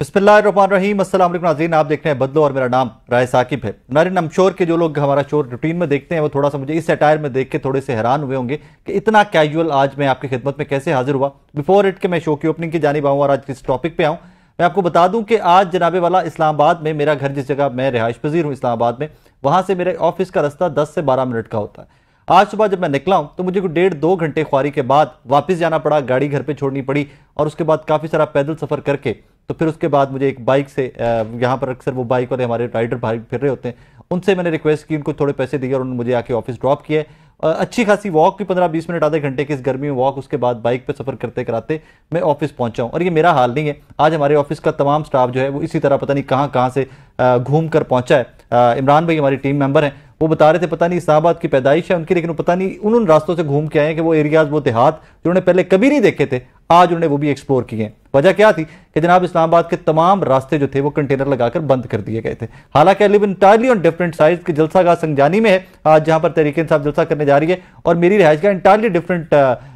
बिस्मिल्लाहिर्रहमानिर्रहीम। अस्सलाम वालेकुम नाज़रीन, आप देख रहे हैं बदलो और मेरा नाम राय साकिब है। नाज़रीन, हम शोर के जो लोग हमारा शोर रूटीन में देखते हैं वो थोड़ा सा मुझे इस अटायर में देख के थोड़े से हैरान हुए होंगे कि इतना कैजुअल आज मैं आपकी खिदमत में कैसे हाजिर हुआ। बिफोर इट के मैं शो की ओपनिंग की जानिब आऊँ और आज किस टॉपिक पे आऊँ, मैं आपको बता दूं कि आज जनाबे वाला इस्लामाबाद में मेरा घर, जिस जगह मैं रिहाइश पजीर हूँ इस्लामाबाद में, वहाँ से मेरे ऑफिस का रास्ता 10 से 12 मिनट का होता है। आज सुबह जब मैं निकला हूँ तो मुझे कुछ 1.5-2 घंटे ख्वारी के बाद वापस जाना पड़ा, गाड़ी घर पे छोड़नी पड़ी और उसके बाद काफ़ी सारा पैदल सफ़र करके तो फिर उसके बाद मुझे एक बाइक से, यहाँ पर अक्सर वो बाइक वाले हमारे राइडर भाई फिर रहे होते हैं, उनसे मैंने रिक्वेस्ट की, उनको थोड़े पैसे दिए और उन्होंने मुझे आके ऑफिस ड्रॉप किया। अच्छी खासी वॉक भी 15-20 मिनट, आधे घंटे की इस गर्मी में वॉक, उसके बाद बाइक पे सफ़र करते कराते मैं ऑफिस पहुंचा हूं। और ये मेरा हाल नहीं है, आज हमारे ऑफिस का तमाम स्टाफ जो है वो इसी तरह पता नहीं कहाँ कहाँ से घूम कर पहुंचा है। इमरान भाई हमारी टीम मेंबर हैं, वो बता रहे थे पता नहीं इस्लामाबाद की पैदाइश है उनकी, लेकिन पता नहीं उन रास्तों से घूम के आए हैं कि वो एरियाज, वो देहात जो उन्होंने पहले कभी नहीं देखे थे, आज उन्होंने वो भी एक्सप्लोर किए हैं। वजह क्या थी कि जनाब इस्लामाबाद के तमाम रास्ते जो थे वो कंटेनर लगाकर बंद कर दिए गए थे। हालांकि I live entirely on different side के जलसा गाह संजानी में है आज, जहां पर तहरीक इंसाफ जलसा करने जा रही है, और मेरी रिहाइश का इंटायरली डिफरेंट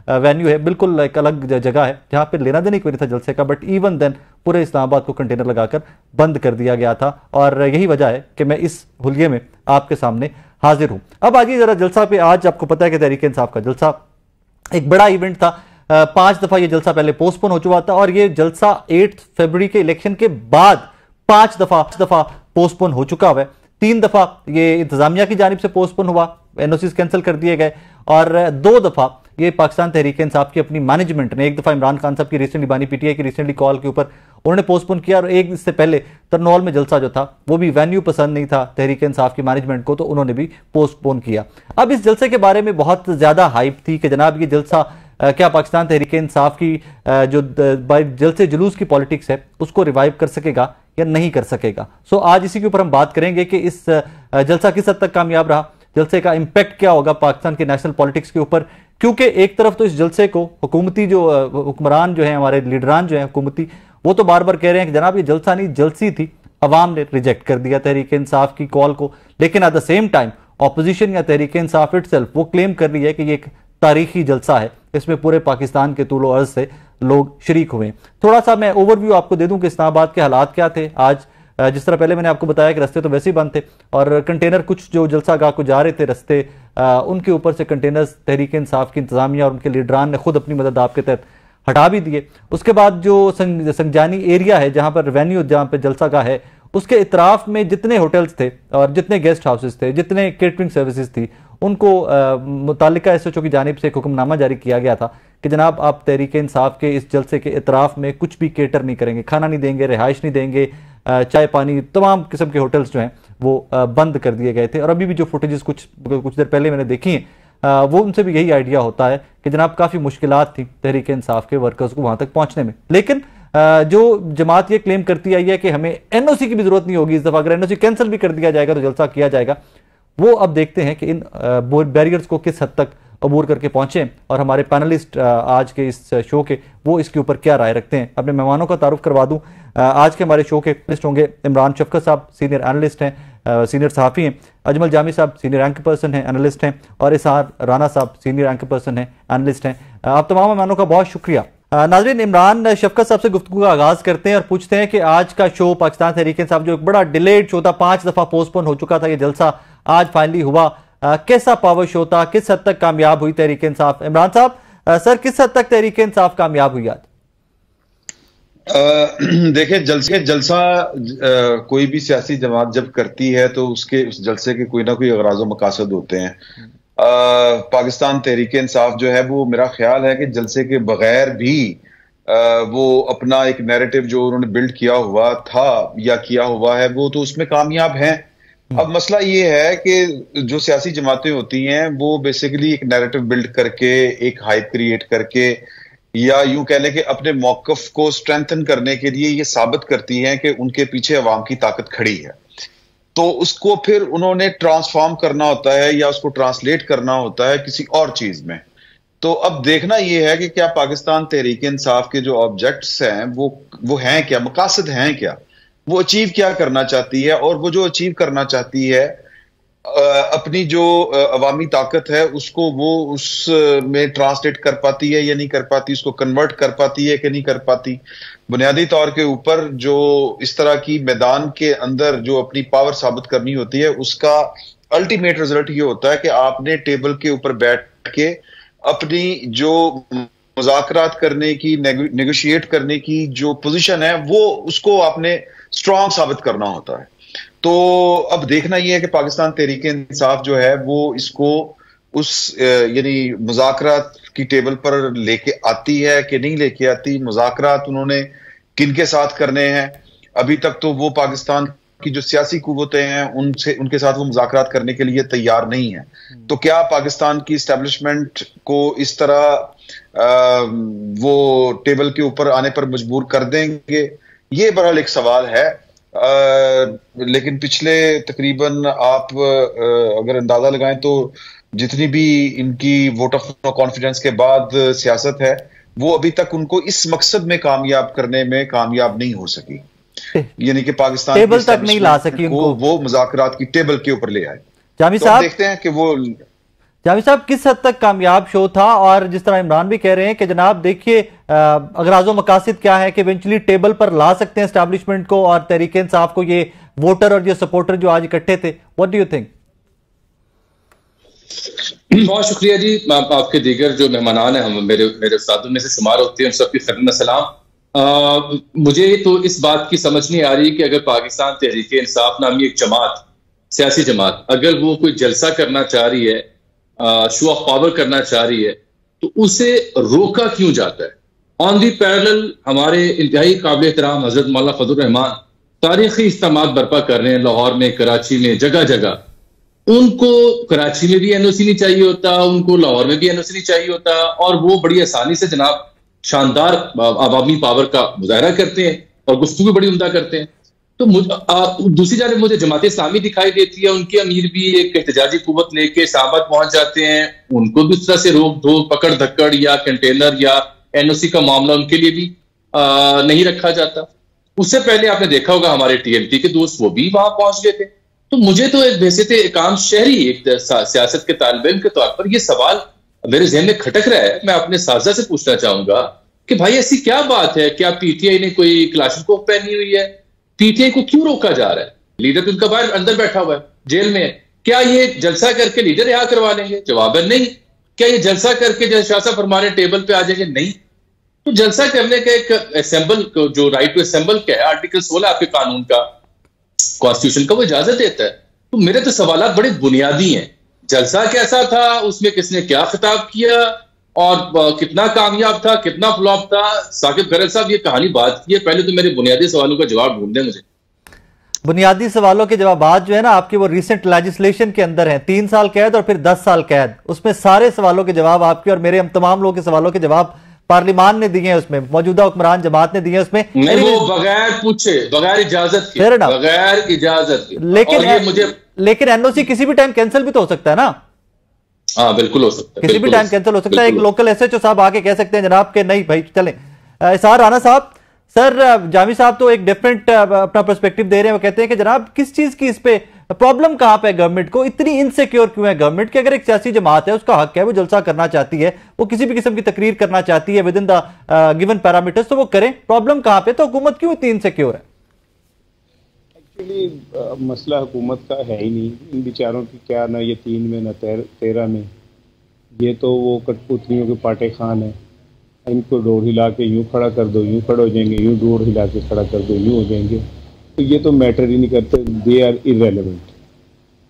वेन्यू है, बिल्कुल एक अलग जगह है जहां पर लेना देना कोई नहीं था जलसे का, बट इवन देन पूरे इस्लामाबाद को कंटेनर लगाकर बंद कर दिया गया था। और यही वजह है कि मैं इस हुलिये में आपके सामने हाजिर हूं। अब आइए जरा जलसा पे। आज आपको पता है कि तहरीक इंसाफ का जलसा एक बड़ा इवेंट था। 5 दफा ये जलसा पहले पोस्टपोन हो चुका था और ये जलसा 8 फरवरी के इलेक्शन के बाद 5 दफा पोस्टपोन हो चुका हुआ है। 3 दफा ये इंतजामिया की जानिब से पोस्टपोन हुआ, एनओसीज कैंसिल कर दिए गए, और 2 दफा ये पाकिस्तान तहरीक इंसाफ की अपनी मैनेजमेंट ने, एक दफा इमरान खान साहब की रिसेंटली बानी पीटीआई की रिसेंटली कॉल के ऊपर उन्होंने पोस्टपोन किया, और एक इससे पहले तरनौल में जलसा जो था वो भी वेन्यू पसंद नहीं था तहरीक इंसाफ की मैनेजमेंट को, तो उन्होंने भी पोस्टपोन किया। अब इस जलसे के बारे में बहुत ज्यादा हाइप थी कि जनाब ये जलसा क्या पाकिस्तान तहरीक इंसाफ की जो जलसे जुलूस की पॉलिटिक्स है उसको रिवाइव कर सकेगा या नहीं कर सकेगा। सो आज इसी के ऊपर हम बात करेंगे कि इस जलसा किस हद तक कामयाब रहा, जलसे का इंपैक्ट क्या होगा पाकिस्तान के नेशनल पॉलिटिक्स के ऊपर, क्योंकि एक तरफ तो इस जलसे को हुकूमती जो हुक्मरान जो है, हमारे लीडरान जो है हुकूमती, वो तो बार बार कह रहे हैं कि जनाब ये जलसा नहीं जलसी थी, अवाम ने रिजेक्ट कर दिया तहरीक इंसाफ की कॉल को, लेकिन at the same time opposition या तहरीक इंसाफ इटसेल्फ वो क्लेम कर रही है कि ये एक तारीखी जलसा है, इसमें पूरे पाकिस्तान के तूलो अर्ज से लोग शरीक हुए। थोड़ा सा मैं ओवरव्यू आपको दे दूं कि इस्लामाबाद के हालात क्या थे आज। जिस तरह पहले मैंने आपको बताया कि रास्ते तो वैसे ही बंद थे और कंटेनर कुछ जो जलसा गाह को जा रहे थे रास्ते, उनके ऊपर से कंटेनर्स तहरीक इंसाफ की इंतजामिया और उनके लीडरान ने खुद अपनी मदद आपके तहत हटा भी दिए। उसके बाद जो संजानी एरिया है जहां पर रेवेन्यू, जहां पर जलसा गाह है, उसके इतराफ में जितने होटल्स थे और जितने गेस्ट हाउसेस थे, जितने केटरिंग सर्विसेज थी, उनको मुतालिका एसएचओ की जानिब से एक हुक्मनामा जारी किया गया था कि जनाब आप तहरीक इंसाफ के इस जलसे के इतराफ में कुछ भी केटर नहीं करेंगे, खाना नहीं देंगे, रिहाइश नहीं देंगे, चाय पानी, तमाम किस्म के होटल्स जो हैं वो बंद कर दिए गए थे। और अभी भी जो फुटेजेस कुछ देर पहले मैंने देखी हैं वो उनसे भी यही आइडिया होता है कि जनाब काफ़ी मुश्किलात थी तहरीक इंसाफ के वर्कर्स को वहाँ तक पहुँचने में। लेकिन जो जमात ये क्लेम करती आई है कि हमें एनओसी की भी जरूरत नहीं होगी इस दफ़ा, अगर एनओसी कैंसिल भी कर दिया जाएगा तो जलसा किया जाएगा, वो अब देखते हैं कि इन बैरियर्स को किस हद तक अबूर करके पहुंचे। और हमारे पैनलिस्ट आज के इस शो के वो इसके ऊपर क्या राय रखते हैं। अपने मेहमानों का तारुफ करवा दूं। आज के हमारे शो के पैनलिस्ट होंगे इमरान शफकत साहब, सीनियर एनालिस्ट हैं, सीनियर सहाफ़ी हैं, अजमल जामी साहब सीनियर एंकर पर्सन हैं, एनालिस्ट हैं, और इसहार राना साहब सीनियर एंकर पर्सन हैं, एनालिस्ट हैं। आप तमाम मेहमानों का बहुत शुक्रिया। नाज़रीन, इमरान शफकत साहब से गुफ्तगू का आगाज़ करते हैं और पूछते हैं कि आज का शो पाकिस्तान तहरीक इंसाफ जो एक बड़ा डिलेड शो था, 5 दफ़ा पोस्टपोन हो चुका था, ये जलसा आज फाइनली हुआ, कैसा पावर शो था, किस हद तक कामयाब हुई तहरीक इंसाफ? इमरान साहब, सर किस हद तक तहरीक इंसाफ कामयाब हुई आज? देखिए, जलसा कोई भी सियासी जमात जब करती है तो उस जलसे के कोई ना कोई अगराज व मकासद होते हैं। पाकिस्तान तहरीक इंसाफ जो है वो, मेरा ख्याल है कि जलसे के बगैर भी वो अपना एक नैरेटिव जो उन्होंने बिल्ड किया हुआ था या किया हुआ है वो तो उसमें कामयाब हैं। अब मसला ये है कि जो सियासी जमातें होती हैं वो बेसिकली एक नैरेटिव बिल्ड करके, एक हाइप क्रिएट करके, या यूं कह लें कि अपने मौकफ को स्ट्रेंथन करने के लिए ये साबित करती हैं कि उनके पीछे अवाम की ताकत खड़ी है, तो उसको फिर उन्होंने ट्रांसफॉर्म करना होता है या उसको ट्रांसलेट करना होता है किसी और चीज में। तो अब देखना यह है कि क्या पाकिस्तान तहरीक इंसाफ के जो ऑब्जेक्ट्स हैं वो हैं क्या, मकासद हैं क्या, वो अचीव क्या करना चाहती है, और वो जो अचीव करना चाहती है अपनी जो अवामी ताकत है उसको वो उस में ट्रांसलेट कर पाती है या नहीं कर पाती, उसको कन्वर्ट कर पाती है कि नहीं कर पाती। बुनियादी तौर के ऊपर जो इस तरह की मैदान के अंदर जो अपनी पावर साबित करनी होती है, उसका अल्टीमेट रिजल्ट ये होता है कि आपने टेबल के ऊपर बैठ के अपनी जो मुज़ाकरात करने की, नेगोशिएट करने की जो पोजीशन है, वो उसको आपने स्ट्रांग साबित करना होता है। तो अब देखना यह है कि पाकिस्तान तहरीक इंसाफ जो है वो इसको उस यानी मुज़ाकरात की टेबल पर लेके आती है कि नहीं लेके आती। मुज़ाकरात उन्होंने किन के साथ करने हैं? अभी तक तो वो पाकिस्तान की जो सियासी कुव्वतें हैं उनके साथ वो मुज़ाकरात करने के लिए तैयार नहीं है। तो क्या पाकिस्तान की इस्टेब्लिशमेंट को इस तरह वो टेबल के ऊपर आने पर मजबूर कर देंगे? ये बहरहाल एक सवाल है। लेकिन पिछले तकरीबन आप अगर अंदाजा लगाएं तो जितनी भी इनकी वोट ऑफ नो कॉन्फिडेंस के बाद सियासत है, वो अभी तक उनको इस मकसद में कामयाब करने में कामयाब नहीं हो सकी, यानी कि पाकिस्तान टेबल तक नहीं ला सकी उनको, वो मुज़ाकरात की टेबल के ऊपर ले आए। जामी तो साहब देखते हैं कि वो जामी साहब किस हद तक कामयाब शो था। और जिस तरह इमरान भी कह रहे हैं कि जनाब देखिए अगराज़ो मकासद क्या है कि इवेंचुअली टेबल पर ला सकते हैं एस्टैब्लिशमेंट को और तहरीक इंसाफ को, ये वोटर और ये सपोर्टर जो आज इकट्ठे थे। What do you think? बहुत शुक्रिया जी। आपके दीगर जो मेहमानान हैं, हम मेरे उस्तादों में से शुमार होते हैं, उन सबकी खिदमत में सलाम। मुझे तो इस बात की समझ नहीं आ रही कि अगर पाकिस्तान तहरीक इंसाफ नामी एक जमात, सियासी जमात, अगर वो कोई जलसा करना चाह रही है, शो ऑफ पावर करना चाह रही है, तो उसे रोका क्यों जाता है? ऑन दी पैरेलल हमारे इंतहाई काबिल एहतराम हजरत मौलाना फजल रहमान तारीखी इज्तिमात बर्पा कर रहे हैं लाहौर में, कराची में, जगह जगह। उनको कराची में भी एनओसी नहीं चाहिए होता, उनको लाहौर में भी एनओसी नहीं चाहिए होता, और वो बड़ी आसानी से जनाब शानदार अवामी पावर का मुजाहरा करते हैं और गुफ्तगू भी बड़ी उम्दा करते हैं। तो दूसरी जानिब मुझे जमात इस्लामी दिखाई देती है, उनके अमीर भी एक एहतजाजी कुव्वत लेके साहबाद पहुंच जाते हैं, उनको भी उस तरह से रोक धोक, पकड़ धक्कड़ या कंटेनर या एनओसी का मामला उनके लिए भी नहीं रखा जाता। उससे पहले आपने देखा होगा हमारे टीएमटी के दोस्त वो भी वहां पहुंच गए थे। तो मुझे तो एक वैसे एक आम शहरी, एक सियासत के तालिब इल्म के तौर पर यह सवाल मेरे जहन में खटक रहा है। मैं अपने साजा से पूछना चाहूंगा कि भाई ऐसी क्या बात है, क्या पीटीआई ने कोई क्लाशकोफ पहनी हुई है? पीटीआई को क्यों रोका जा रहा है? लीडर तो उनका बाहर अंदर बैठा हुआ है, जेल में है। क्या ये जलसा करके लीडर रिहा करवा लेंगे? जवाब है नहीं। क्या ये जलसा करके जैसे शाह साहब फरमाने टेबल पे आ जाएंगे? नहीं। तो जलसा करने का एक असेंबल, जो राइट टू असेंबल का है, आर्टिकल 16 आपके कानून का, कॉन्स्टिट्यूशन का, वो इजाजत देता है। तो मेरे तो सवाल बड़े बुनियादी हैं। जलसा कैसा था, उसमें किसने क्या खिताब किया, और कितना कामयाब था, कितना फ्लॉप था? साकिब गरल साहब ये कहानी बात की है, पहले तो मेरे बुनियादी सवालों का जवाब ढूंढ दें मुझे। बुनियादी सवालों के जवाब जो है ना आपके, वो रिसेंट लेजिस्लेशन के अंदर है। 3 साल कैद और फिर 10 साल कैद, उसमें सारे सवालों के जवाब आपके और मेरे, हम तमाम लोगों के सवालों के जवाब पार्लिमान ने दिए हैं, उसमें मौजूदा हुक्मरान जमात ने दिए हैं उसमें। नहीं, वो बगैर पूछे, बगैर इजाजत के, बगैर इजाजत के। लेकिन एनओसी किसी भी टाइम कैंसिल भी तो हो सकता है ना? हाँ बिल्कुल हो सकता है, किसी भी टाइम कैंसिल हो सकता है। एक लोकल एसएचओ साहब आके कह सकते हैं जनाब के नहीं भाई चलें। इसार राना साहब, सर जामी साहब तो एक डिफरेंट अपना पर्सपेक्टिव दे रहे हैं। वो कहते हैं कि जनाब किस चीज की इस पे प्रॉब्लम कहां पे गवर्नमेंट को, इतनी इनसिक्योर क्यों है गवर्नमेंट कि अगर एक सियासी जमात है उसका हक है, वो जलसा करना चाहती है, वो किसी भी किस्म की तकरीर करना चाहती है with in the given parameters, तो वो करें। प्रॉब्लम कहां पे? तो हुकूमत क्यों इतनी इनसिक्योर है? एक्चुअली मसला हुकूमत का है ही नहीं। इन बेचारों की क्या ना ये 3 में ना 13 में, ये तो वो कठपुतलियों के पाटे खान है। इनको डोर हिला के यूँ खड़ा कर दो, यूँ खड़े हो जाएंगे, यूँ डोर हिला के खड़ा कर दो, यूँ हो जाएंगे। तो ये तो मैटर ही नहीं करते, दे आर इररेलेवेंट।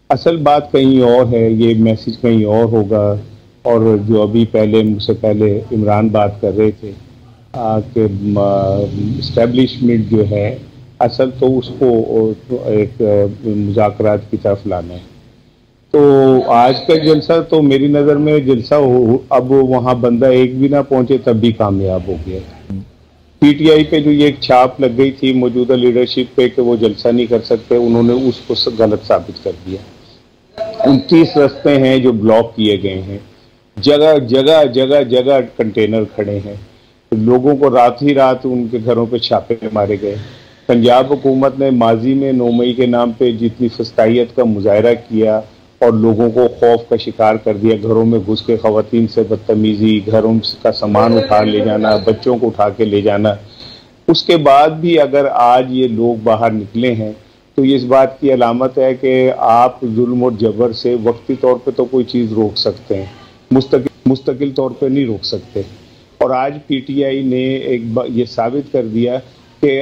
असल बात कहीं और है, ये मैसेज कहीं और होगा। और जो अभी मुझसे पहले इमरान बात कर रहे थे कि इस्टेब्लिशमेंट जो है असल तो उसको एक मुज़ाकरात की तरफ लाना है। तो आज का जलसा तो मेरी नज़र में जलसा अब वहाँ बंदा एक भी ना पहुँचे तब भी कामयाब हो गया। पीटीआई पे जो ये एक छाप लग गई थी मौजूदा लीडरशिप पे कि वो जलसा नहीं कर सकते, उन्होंने उसको गलत साबित कर दिया। 29 रास्ते हैं जो ब्लॉक किए गए हैं, जगह जगह जगह जगह कंटेनर खड़े हैं, तो लोगों को रात ही रात उनके घरों पे छापे मारे गए। पंजाब हुकूमत ने माजी में 9 मई के नाम पे जितनी फस्तायत का मुजाहरा किया और लोगों को खौफ का शिकार कर दिया। घरों में घुस के खवातीन से बदतमीजी, घरों का सामान उठा ले जाना, बच्चों को उठा के ले जाना। उसके बाद भी अगर आज ये लोग बाहर निकले हैं तो ये इस बात की अलामत है कि आप जुल्म और जबर से वक्ती तौर पे तो कोई चीज़ रोक सकते हैं, मुस्तकिल तौर पे नहीं रोक सकते। और आज पीटीआई ने ये साबित कर दिया कि,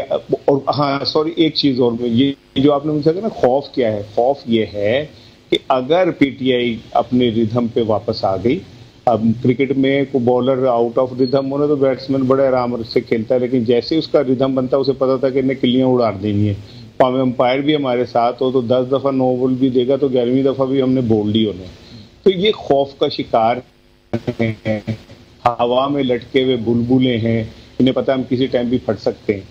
और हाँ सॉरी एक चीज़ और में, ये जो आपने मुझसे कहा ना खौफ क्या है, खौफ ये है कि अगर पीटीआई अपने रिदम पे वापस आ गई, अब क्रिकेट में को बॉलर आउट ऑफ रिदम होना तो बैट्समैन बड़े आराम से खेलता है, लेकिन जैसे उसका रिदम बनता है उसे पता था कि इन्हें किल्लियाँ उड़ा देनी है, पावे अंपायर भी हमारे साथ हो तो 10 दफ़ा नो बॉल भी देगा तो 11वीं दफ़ा भी हमने बोल्ड ही होना। तो ये खौफ का शिकार हैं, हवा में लटके हुए बुलबुलें हैं, इन्हें पता है हम किसी टाइम भी फट सकते हैं।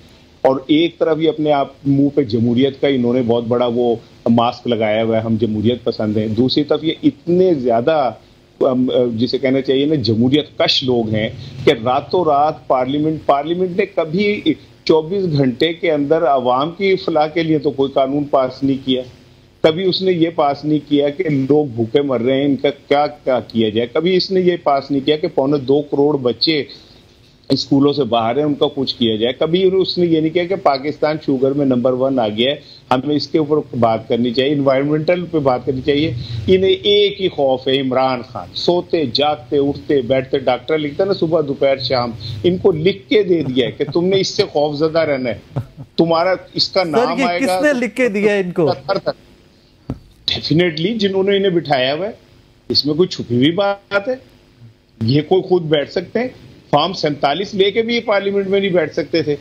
और एक तरफ ही अपने आप मुंह पे जमहूरियत का इन्होंने बहुत बड़ा वो मास्क लगाया हुआ है, हम जमहूरियत पसंद हैं। दूसरी तरफ ये इतने ज़्यादा जिसे कहना चाहिए ना जमहूरियत कश लोग हैं कि रातों रात पार्लियामेंट ने कभी 24 घंटे के अंदर अवाम की फलाह के लिए तो कोई कानून पास नहीं किया। कभी उसने ये पास नहीं किया कि लोग भूखे मर रहे हैं, इनका क्या क्या किया जाए। कभी इसने ये पास नहीं किया कि 2.25 करोड़ बच्चे स्कूलों से बाहर हैं, उनका कुछ किया जाए। कभी उसने ये नहीं किया कि पाकिस्तान शुगर में नंबर 1 आ गया है, हमें इसके ऊपर बात करनी चाहिए, इन्वायरमेंटल पे बात करनी चाहिए। इन्हें एक ही खौफ है, इमरान खान। सोते जागते उठते बैठते, डॉक्टर लिखता ना सुबह दोपहर शाम, इनको लिख के दे दिया है कि तुमने इससे खौफजदा रहना है, तुम्हारा इसका नाम आएगा। किसने लिख के दिया इनको? डेफिनेटली जिन्होंने इन्हें बिठाया हुआ है, इसमें कोई छुपी हुई बात है? ये कोई खुद बैठ सकते हैं, फॉर्म 47 लेके भी पार्लियामेंट में नहीं बैठ सकते थे।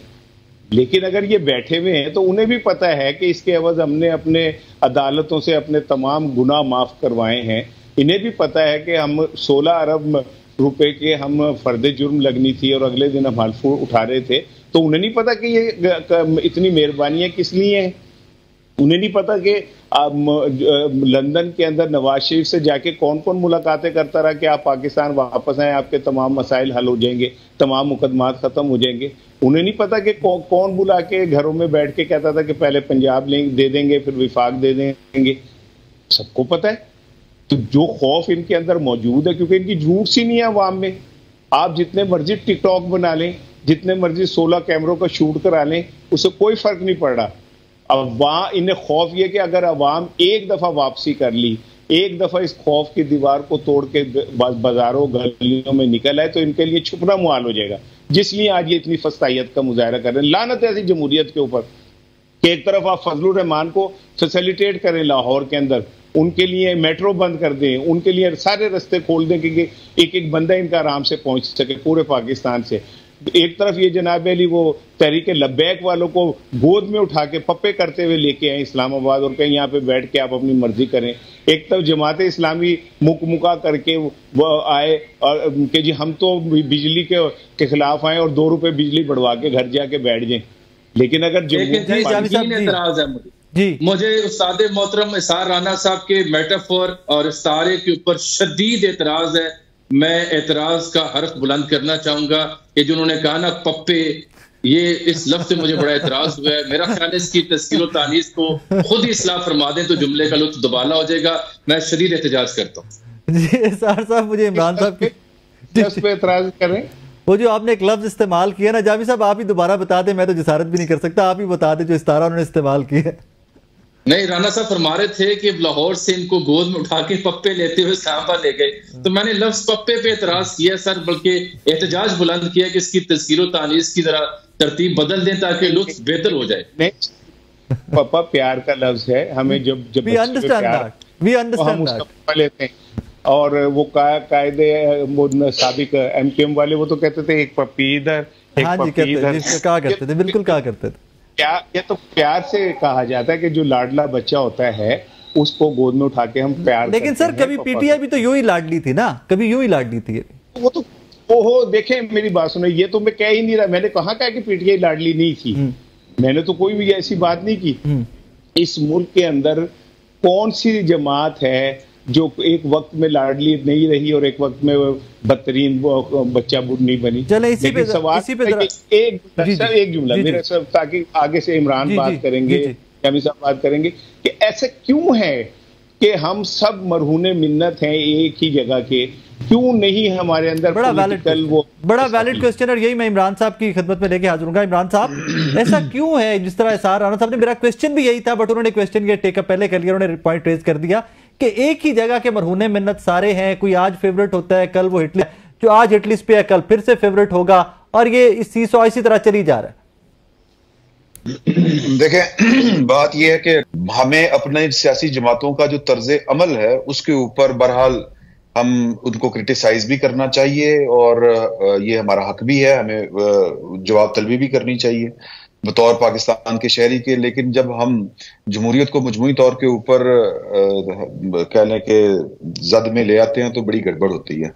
लेकिन अगर ये बैठे हुए हैं तो उन्हें भी पता है कि इसके एवज हमने अपने अदालतों से अपने तमाम गुनाह माफ करवाए हैं। इन्हें भी पता है कि हम 16 अरब रुपए के हम फर्दे जुर्म लगनी थी और अगले दिन हम हल्फ उठा रहे थे। तो उन्हें नहीं पता कि ये इतनी मेहरबानियां किस लिए हैं। उन्हें नहीं पता कि लंदन के अंदर नवाज शरीफ से जाके कौन कौन मुलाकातें करता रहा कि आप पाकिस्तान वापस आए, आपके तमाम मसाइल हल हो जाएंगे, तमाम मुकदमात खत्म हो जाएंगे। उन्हें नहीं पता कि कौन बुला के घरों में बैठ के कहता था कि पहले पंजाब दे देंगे फिर विफाक दे देंगे। सबको पता है। तो जो खौफ इनके अंदर मौजूद है, क्योंकि इनकी झूठ सी नहीं है अवाम में। आप जितने मर्जी टिकटॉक बना लें, जितने मर्जी 16 कैमरों का शूट करा लें, उससे कोई फर्क नहीं पड़ रहा। अब वहां इन्हें खौफ ये कि अगर अवाम एक दफा वापसी कर ली, एक दफा इस खौफ की दीवार को तोड़ के बाजारों गलियों में निकल आए तो इनके लिए छुपना मुहाल हो जाएगा। जिसलिए आज ये इतनी फस्तायत का मुजाहरा कर रहे हैं। लानत ऐसी जमहूरियत के ऊपर कि एक तरफ आप फजलुर रहमान को फैसिलिटेट करें लाहौर के अंदर, उनके लिए मेट्रो बंद कर दें, उनके लिए सारे रास्ते खोल दें कि एक एक बंदा इनका आराम से पहुंच सके पूरे पाकिस्तान से। एक तरफ ये जनाब अली वो तहरीक लब्बैक वालों को गोद में उठा के पप्पे करते हुए लेके आए इस्लामाबाद और कहीं यहाँ पे बैठ के आप अपनी मर्जी करें। एक तरफ जमात इस्लामी मुका करके वो आए और कि जी हम तो बिजली के खिलाफ आए और 2 रुपए बिजली बढ़वा के घर जाके बैठ जाएं। लेकिन अगर एतराज है मुझे उस्ताद मोहतरम इसार राना साहब के मेटाफोर और इस्तारे के ऊपर शदीद एतराज है। मैं एतराज का हर्फ बुलंद करना चाहूंगा कि जो उन्होंने कहा ना पप्पे, ये इस लफ्ज से मुझे बड़ा एतराज हुआ है। मेरा ख्याल है इसकी तस्कीर और तानीस को खुद ही इस्लाह फरमा दें तो जुमले का लुत्फ दुबाला हो जाएगा। मैं शदीद एहतजाज करता हूँ। जी सार साहब, मुझे इमरान साहब पे एतराज करें। वो जो आपने एक लफ्ज इस्तेमाल किया ना जावी साहब, आप ही दोबारा बता दें, मैं तो जिसारत भी नहीं कर सकता, आप ही बता दें जो इस्तारा उन्होंने इस्तेमाल किया। नहीं, राना साहब फरमा रहे थे कि लाहौर से इनको गोद में उठा के पप्पे लेते हुए इस्लामाबाद ले गए, तो मैंने लफ्ज पप्पे पे एतराज किया सर, बल्कि एहतजाज बुलंद किया कि इसकी तस्कीर और तानीस की जरा तरतीब बदल दें ताकि लुत्फ बेहतर हो जाए। नहीं, पप्पा प्यार का लफ्ज है, हमें जब वी अंडरस्टैंड दैट लेते हैं। और वो कायदे साबिक एमकेएम वाले वो तो कहते थे एक पप्पी इधर एक पप्पी इधर, कहा करते थे, बिल्कुल कहा करते थे। ये तो प्यार से कहा जाता है कि जो लाडला बच्चा होता है उसको गोद में उठा के हम प्यार। लेकिन सर कभी पीटीआई भी तो यूं ही लाडली थी ना, कभी यूं ही लाडली थी। वो तो ओहो, देखें मेरी बात सुनो, ये तो मैं कह ही नहीं रहा। मैंने कहा कि पीटीआई लाडली नहीं थी, मैंने तो कोई भी ऐसी बात नहीं की। इस मुल्क के अंदर कौन सी जमात है जो एक वक्त में लाडली नहीं रही और एक वक्त में बदतरीन बच्चा बुढ़ नहीं बनी। चले इसी पे एक जुमला मेरे सब, ताकि आगे से इमरान बात करेंगे, जामी साहब बात करेंगे कि ऐसे क्यों है कि हम सब मरहूने मिन्नत हैं एक ही जगह के, क्यों नहीं हमारे अंदर बड़ा वैलिड क्वेश्चन, और यही मैं इमरान साहब की खिदमत में लेके हाजिर हूँ। इमरान साहब, ऐसा क्यों है जिस तरह एसआर राना साहब ने, मेरा क्वेश्चन भी यही था बट उन्होंने क्वेश्चन ये टेकअप पहले कर लिया, उन्होंने पॉइंट रेज कर दिया कि एक ही जगह के मरहूने मिन्नत सारे हैं, कोई आज फेवरेट होता है, कल वो हिटलर, जो आज हिटलिस्ट पे है कल फिर से फेवरेट होगा, और ये इसी तरह चली जा रहा है। देखें, बात यह है कि हमें अपने सियासी जमातों का जो तर्ज अमल है उसके ऊपर बहरहाल हम उनको क्रिटिसाइज भी करना चाहिए, और ये हमारा हक भी है, हमें जवाब तलबी भी करनी चाहिए बतौर पाकिस्तान के शहरी के। लेकिन जब हम जमहूरियत को मजमूई तौर के ऊपर कह लें कि जद में ले आते हैं तो बड़ी गड़बड़ होती है।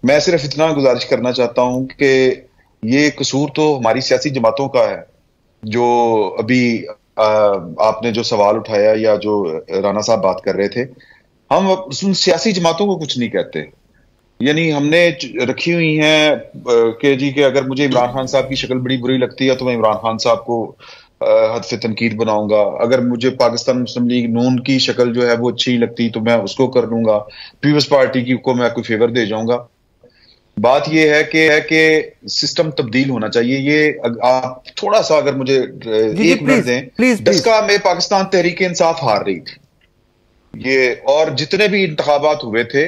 मैं सिर्फ इतना गुजारिश करना चाहता हूं कि ये कसूर तो हमारी सियासी जमातों का है, जो अभी आपने जो सवाल उठाया या जो राना साहब बात कर रहे थे, हम उन सियासी जमातों को कुछ नहीं कहते। यानी हमने रखी हुई हैं कि जी कि अगर मुझे इमरान खान साहब की शक्ल बड़ी बुरी लगती है तो मैं इमरान खान साहब को हदफ तनकीद बनाऊंगा, अगर मुझे पाकिस्तान मुस्लिम लीग नून की शक्ल जो है वो अच्छी लगती तो मैं उसको कर लूंगा, पीपल्स पार्टी की को मैं कोई फेवर दे जाऊंगा। बात यह है कि सिस्टम तब्दील होना चाहिए। ये आप थोड़ा सा अगर मुझे एक मिनट दें, दसका में पाकिस्तान तहरीक इंसाफ हार रही थी ये, और जितने भी इंतखाबात हुए थे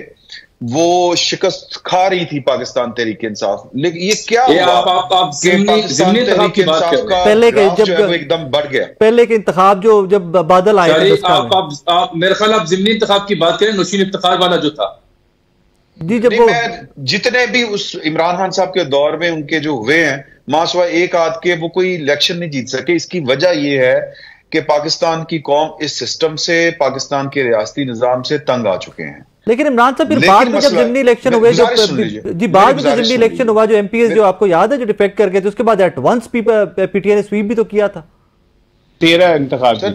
वो शिकस्त खा रही थी पाकिस्तान तहरीक इंसाफ। लेकिन ये क्या हुआ कि पाकिस्तान तहरीक इंसाफ का पहले के ग्राफ जो है वो एकदम बढ़ गया। पहले के इंतखाब जब बादल आए, आप मेरे ख्याल आप ज़िमनी इंतखाब की बात करें, नौशीन इफ्तिखार वाला जो था जी, जब वो जितने भी उस इमरान खान साहब के दौर में उनके जो हुए हैं, मासवा एक आध के, वो कोई इलेक्शन नहीं जीत सके। इसकी वजह यह है कि पाकिस्तान की कौम इस सिस्टम से, पाकिस्तान के रियासती निजाम से तंग आ चुके हैं। लेकिन इमरान साहब फिर बाद में जब जिमनी इलेक्शन हुए, जी बाद में जिमनी इलेक्शन हुआ, जो एमपीएस जो आपको याद है जो डिफेक्ट कर गए थे, उसके बाद एट वंस पीटीआई ने स्वीप भी तो किया था 13 इंतखाब। सर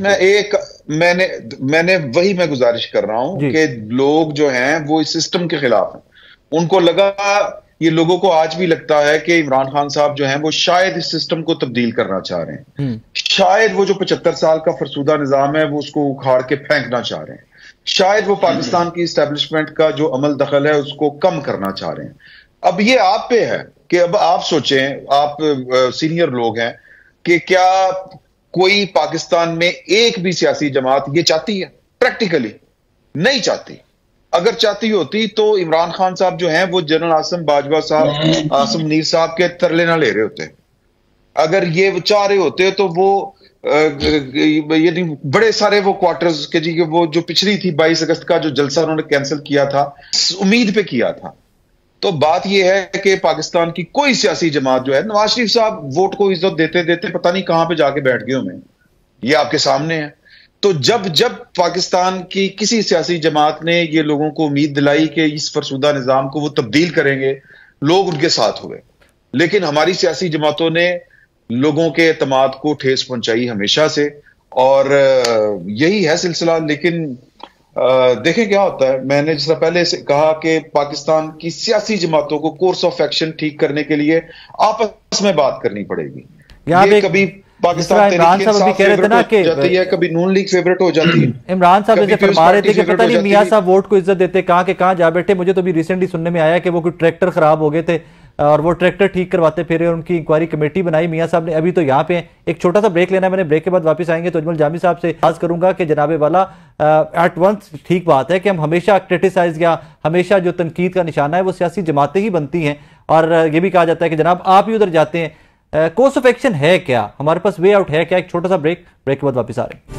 मैंने वही मैं गुजारिश कर रहा हूं कि लोग जो हैं वो इस सिस्टम के खिलाफ हैं। उनको लगा, ये लोगों को आज भी लगता है कि इमरान खान साहब जो हैं वो शायद इस सिस्टम को तब्दील करना चाह रहे हैं, शायद वो जो 75 साल का फरसूदा निजाम है वो उसको उखाड़ के फेंकना चाह रहे हैं, शायद वो पाकिस्तान की इस्टेब्लिशमेंट का जो अमल दखल है उसको कम करना चाह रहे हैं। अब ये आप पे है कि अब आप सोचें, आप सीनियर लोग हैं, कि क्या कोई पाकिस्तान में एक भी सियासी जमात ये चाहती है? प्रैक्टिकली नहीं चाहती। अगर चाहती होती तो इमरान खान साहब जो हैं वो जनरल आसिम बाजवा साहब, आसिम मुनीर साहब के तरले ना ले रहे होते। अगर ये चाह रहे होते तो वो यानी बड़े सारे वो क्वार्टर्स के जी, वो जो पिछली थी 22 अगस्त का जो जलसा उन्होंने कैंसिल किया था, उम्मीद पे किया था। तो बात यह है कि पाकिस्तान की कोई सियासी जमात जो है, नवाज शरीफ साहब वोट को इज्जत देते देते पता नहीं कहां पे जाके बैठ गए होंगे, ये आपके सामने है। तो जब पाकिस्तान की किसी सियासी जमात ने ये लोगों को उम्मीद दिलाई कि इस फरसूदा निजाम को वो तब्दील करेंगे, लोग उनके साथ हुए। लेकिन हमारी सियासी जमातों ने लोगों के एतमाद को ठेस पहुंचाई हमेशा से, और यही है सिलसिला। लेकिन देखें क्या होता है। मैंने जिस तरह पहले से कहा कि पाकिस्तान की सियासी जमातों को कोर्स ऑफ एक्शन ठीक करने के लिए आपस में बात करनी पड़ेगी। ये कभी पाकिस्तान इमरान साहब अभी कह रहे थे ना कि जाती है, कभी नून लीग फेवरेट हो जाती है। इमरान साहब जैसे फरमा रहे थे कि पता नहीं मियां साहब वोट को इज्जत देते कहां के कहां जा बैठे। मुझे तो अभी रिसेंटली सुनने में आया कि वो कोई ट्रैक्टर खराब हो गए थे और वो ट्रैक्टर ठीक करवाते फिरे, उनकी इंक्वायरी कमेटी बनाई मियां साहब ने। अभी तो यहाँ पे एक छोटा सा ब्रेक लेना है, मैंने ब्रेक के बाद वापस आएंगे तो अजमल जामी साहब से आज करूंगा कि जनाबे वाला एट वंस ठीक बात है कि हम हमेशा क्रिटिसाइज या हमेशा जो तनकीद का निशाना है वो सियासी जमातें ही बनती हैं, और ये भी कहा जाता है कि जनाब आप ही उधर जाते हैं। कोर्स ऑफ एक्शन है क्या, हमारे पास वे आउट है क्या? एक छोटा सा ब्रेक के बाद वापस आ रहे हैं।